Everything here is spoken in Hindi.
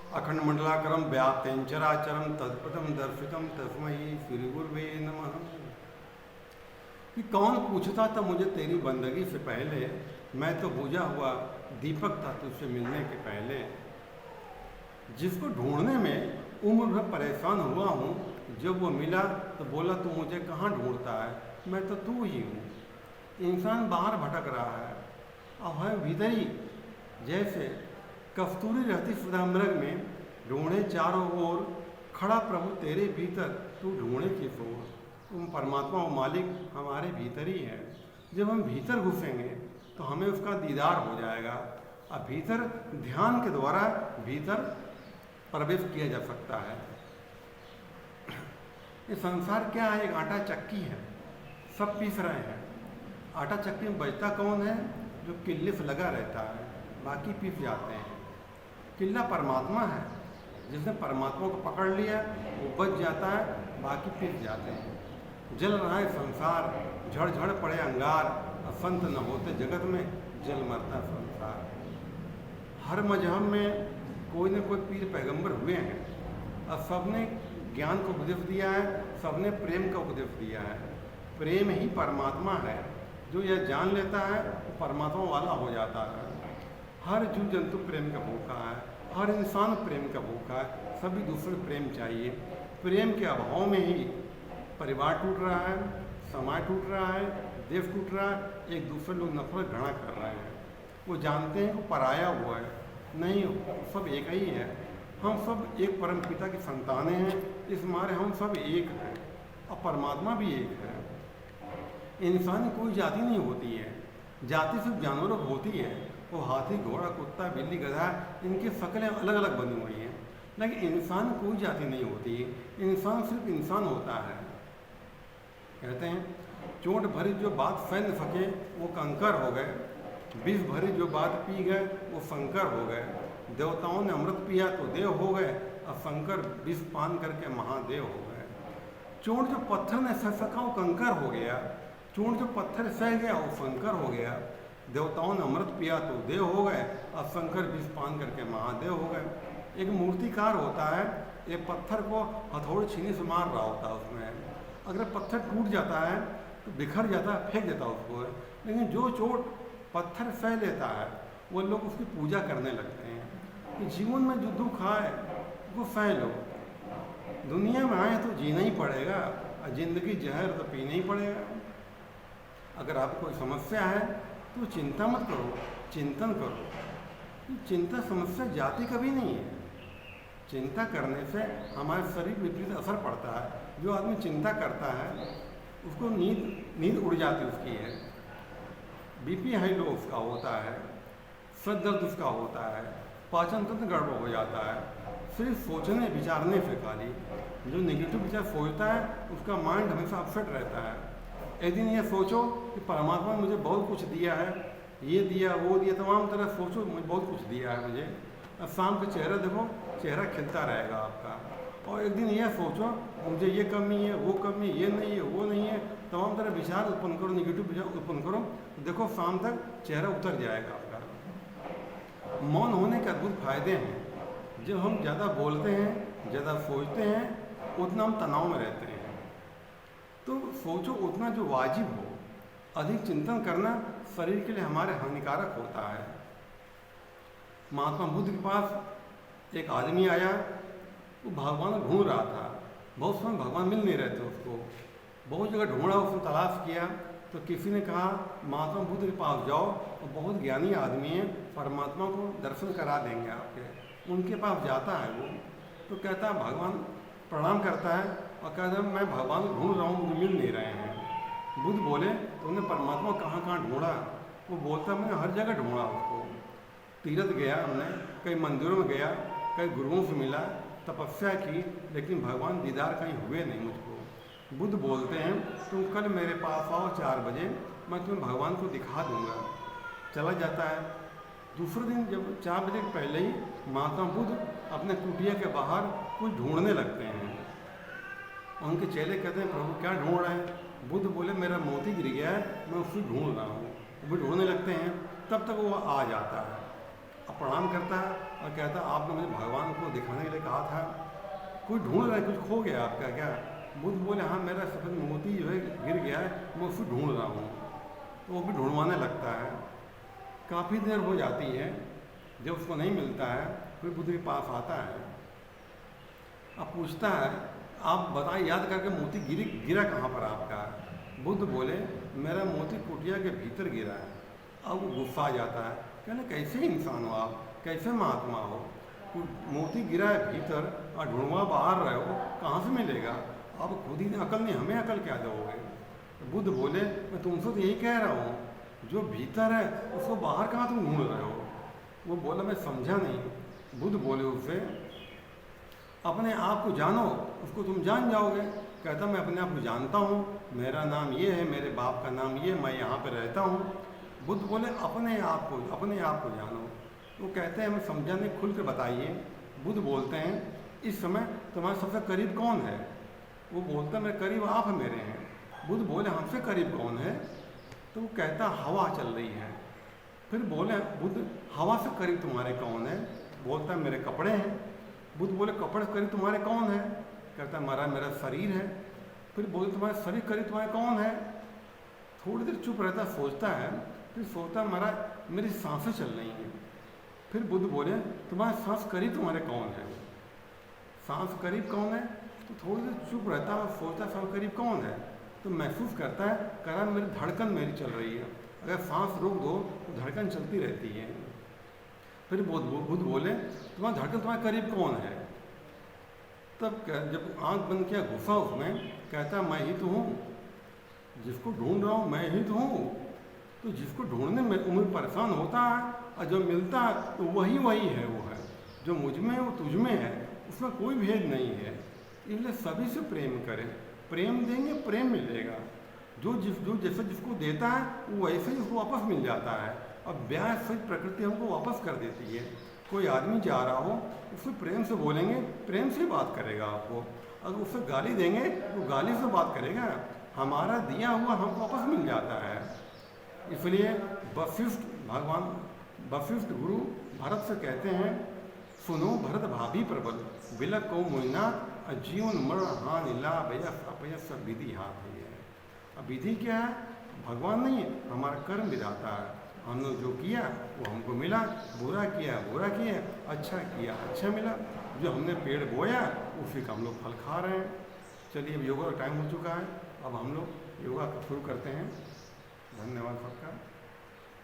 अखंड मंडलाकरम व्याप्तेंचराचरम तत्पदम दर्शितम तस्मै श्री गुरुवे नमः। कि कौन पूछता था मुझे तेरी बंदगी से पहले, मैं तो बुझा हुआ दीपक था तुझसे मिलने के पहले। जिसको ढूंढने में उम्र भर परेशान हुआ हूँ, जब वो मिला तो बोला तू मुझे कहाँ ढूंढता है, मैं तो तू ही हूँ। इंसान बाहर भटक रहा है, अब है भीतर ही। जैसे कस्तूरी रहती सुधामृग में, ढूंढे चारों ओर, खड़ा प्रभु तेरे भीतर, तू ढूंढे किस ओर। तुम परमात्मा और मालिक हमारे भीतर ही है। जब हम भीतर घुसेंगे तो हमें उसका दीदार हो जाएगा। अब भीतर ध्यान के द्वारा भीतर प्रवेश किया जा सकता है। ये संसार क्या है? एक आटा चक्की है, सब पीस रहे हैं। आटा चक्की में बचता कौन है? जो किल्ले से लगा रहता है, बाकी पीस जाते हैं। किल्ला परमात्मा है, जिसने परमात्मा को पकड़ लिया वो बच जाता है, बाकी पीस जाते हैं। जल रहा है संसार, झड़ झड़ पड़े अंगार, असंत न होते जगत में, जल मरता संसार। हर मजहब में कोई न कोई पीर पैगंबर हुए हैं और सबने ज्ञान को उपदेश दिया है, सबने प्रेम का उपदेश दिया है। प्रेम ही परमात्मा है। जो यह जान लेता है वो परमात्मा वाला हो जाता है। हर जीव जंतु प्रेम का भूखा है, हर इंसान प्रेम का भूखा है, सभी दूसरे प्रेम चाहिए। प्रेम के अभाव में ही परिवार टूट रहा है, समाज टूट रहा है, देश टूट रहा है, एक दूसरे लोग नफरत घृणा कर रहे हैं। वो जानते हैं कि पराया हुआ है, नहीं, सब एक ही है। हम सब एक परम पिता की संतानें हैं, इस मारे हम सब एक हैं और परमात्मा भी एक है। इंसान कोई जाति नहीं होती है, जाति सिर्फ जानवरों को होती है। वो हाथी, घोड़ा, कुत्ता, बिल्ली, गधा, इनकी शक्लें अलग अलग बनी हुई हैं, लेकिन इंसान कोई जाति नहीं होती है। इंसान सिर्फ इंसान होता है। कहते हैं चोट भरी जो बात सह न सके वो कंकर हो गए, विष भरी जो बात पी गए वो शंकर हो गए। देवताओं ने अमृत पिया तो देव हो गए, और शंकर विष पान करके महादेव हो गए। चोट जो पत्थर ने सह सका वो कंकर हो गया, चोट जो पत्थर सह गया वो शंकर हो गया। देवताओं ने अमृत पिया तो देव हो गए, और शंकर विष पान करके महादेव हो गए। एक मूर्तिकार होता है, एक पत्थर को हथौड़ी छीनी से मार रहा होता है। उसमें अगर पत्थर टूट जाता है तो बिखर जाता है, फेंक देता है उसको, लेकिन जो चोट पत्थर सह लेता है वो लोग उसकी पूजा करने लगते हैं कि जीवन में जो दुख आए वो सह लो। दुनिया में आए तो जीना ही पड़ेगा, और जिंदगी जहर तो पीना ही पड़ेगा। अगर आपको कोई समस्या है तो चिंता मत करो, चिंतन करो। चिंता समस्या जाति कभी नहीं है। चिंता करने से हमारे शरीर विपरीत असर पड़ता है। जो आदमी चिंता करता है उसको नींद उड़ जाती उसकी है, बीपी हाई लो उसका होता है, सर दर्द उसका होता है, पाचन तंत्र गड़बड़ हो जाता है। सिर्फ सोचने विचारने से खाली जो नेगेटिव विचार सोचता है उसका माइंड हमेशा अपसेट रहता है। एक दिन ये सोचो कि परमात्मा ने मुझे बहुत कुछ दिया है, ये दिया वो दिया, तमाम तरह सोचो मुझे बहुत कुछ दिया है मुझे। अब शाम का चेहरा देखो, चेहरा खिलता रहेगा आपका। और एक दिन यह सोचो मुझे ये कमी है, वो कमी, ये नहीं है, वो नहीं है, तमाम तरह विचार उत्पन्न करो, नेगेटिव विचार उत्पन्न करो, देखो शाम तक चेहरा उतर जाएगा आपका। मौन होने के अद्भुत फायदे हैं। जब हम ज़्यादा बोलते हैं, ज़्यादा सोचते हैं, उतना हम तनाव में रहते हैं। तो सोचो उतना जो वाजिब हो। अधिक चिंतन करना शरीर के लिए हमारे हानिकारक होता है। महात्मा बुद्ध के पास एक आदमी आया, वो भगवान ढूंढ रहा था। बहुत समय भगवान मिल नहीं रहे थे उसको, बहुत जगह ढूंढा, उसने तलाश किया। तो किसी ने कहा महात्मा बुद्ध के पास जाओ, और बहुत ज्ञानी आदमी है, परमात्मा को दर्शन करा देंगे आपके। उनके पास जाता है वो, तो कहता है भगवान प्रणाम करता है और कहता है मैं भगवान को ढूंढ रहा हूँ, मुझे मिल नहीं रहे हैं। बुद्ध बोले तुमने परमात्मा कहाँ कहाँ ढूंढा? वो बोलता मैंने हर जगह ढूंढा उसको। तीर्थ गया हमने, कई मंदिरों में गया, कई गुरुओं से मिला, तपस्या की, लेकिन भगवान दीदार कहीं हुए नहीं मुझको। बुद्ध बोलते हैं तुम कल मेरे पास आओ 4 बजे, मैं तुम्हें भगवान को दिखा दूंगा। चला जाता है। दूसरे दिन जब 4 बजे के पहले ही महात्मा बुद्ध अपने कुटिया के बाहर कुछ ढूंढने लगते हैं। उनके चेले कहते हैं प्रभु क्या ढूंढ रहे हैं? बुद्ध बोले मेरा मोती गिर गया है, मैं उसको ढूंढ रहा हूँ। वो ढूंढने लगते हैं, तब तक वो आ जाता है, अब प्रणाम करता है, और कहता आपने मुझे भगवान को दिखाने के लिए कहा था, कोई ढूंढ रहा है, कुछ खो गया आपका क्या? बुद्ध बोले हाँ मेरा सफ़ेद मोती जो है गिर गया है, मैं उसको ढूंढ रहा हूँ। तो वो भी ढूंढवाने लगता है। काफ़ी देर हो जाती है, जब उसको नहीं मिलता है फिर बुद्ध के पास आता है। अब पूछता है आप बताएं याद करके मोती गिरा कहाँ पर आपका? बुद्ध बोले मेरा मोती कुटिया के भीतर गिरा है। अब वो गुस्सा आ जाता है, कहना कैसे इंसान हो आप, कैसे महात्मा हो? मोती गिरा है भीतर और ढूंढवा बाहर रहे हो, कहाँ से मिलेगा? आप खुद ही अकल नहीं, हमें अकल क्या दोगे? बुद्ध बोले मैं तुमसे तो यही कह रहा हूँ, जो भीतर है उसको बाहर कहाँ तुम ढूंढ रहे हो? वो बोला मैं समझा नहीं। बुद्ध बोले उससे अपने आप को जानो, उसको तुम जान जाओगे। कहता मैं अपने आप को जानता हूँ, मेरा नाम ये है, मेरे बाप का नाम ये, मैं यहाँ पे रहता हूँ। बुद्ध बोले अपने आप को जानो। वो कहते हैं मैं समझा नहीं, खुल कर बताइए। बुद्ध बोलते हैं इस समय तुम्हारे सबसे करीब कौन है? वो बोलता है मेरे करीब आप मेरे हैं। बुद्ध बोले हमसे करीब कौन है? तो वो कहता हवा चल रही है। फिर बोले बुद्ध हवा से करीब तुम्हारे कौन है? बोलता है मेरे कपड़े हैं। बुद्ध बोले कपड़े से करीब तुम्हारे कौन है? कहता है मेरा शरीर है। फिर बोले तुम्हारे शरीर करीब तुम्हारे कौन है? थोड़ी देर चुप रहता, सोचता है, फिर सोचता मेरी सांसें चल रही हैं। फिर बुद्ध बोले तुम्हारे सांस करीब तुम्हारे कौन है? सांस करीब कौन है? तो थोड़ी देर चुप रहता है और सोचता सांस करीब कौन है? तो महसूस करता है कह मेरी धड़कन मेरी चल रही है, अगर सांस रोक दो तो धड़कन चलती रहती है। फिर बुद्ध बोले तुम्हारा धड़कन तुम्हारे करीब कौन है? तब जब आंख बंद किया घुसा उसमें, कहता मैं ही तो हूँ, जिसको ढूंढ रहा हूँ मैं ही तो हूँ। तो जिसको ढूंढने में उम्र परेशान होता है और जो मिलता है तो वही है, वो है जो मुझ में है वो तुझ में है, उसमें कोई भेद नहीं है। इसलिए सभी से प्रेम करें, प्रेम देंगे प्रेम मिलेगा। जो जैसे जिसको देता है वो वैसे ही उसको वापस मिल जाता है। अब ब्याह से प्रकृति हमको वापस कर देती है। कोई आदमी जा रहा हो उससे प्रेम से बोलेंगे, प्रेम से बात करेगा आपको। अगर उससे गाली देंगे तो गाली से बात करेगा। हमारा दिया हुआ हमको वापस मिल जाता है। इसलिए वशिष्ठ गुरु भरत से कहते हैं सुनो भरत भाभी प्रबल बिलक को मुन्ना जीवन मरण हानि लाभ अपयस विधि हाथ है। अब विधि क्या है? भगवान नहीं है, हमारा कर्म विधाता है। हमने जो किया वो हमको मिला, बुरा किया, अच्छा किया, अच्छा मिला। जो हमने पेड़ बोया उसी का हम लोग फल खा रहे हैं। चलिए अब योगा का टाइम हो चुका है, अब हम लोग योगा शुरू करते हैं। धन्यवाद सबका।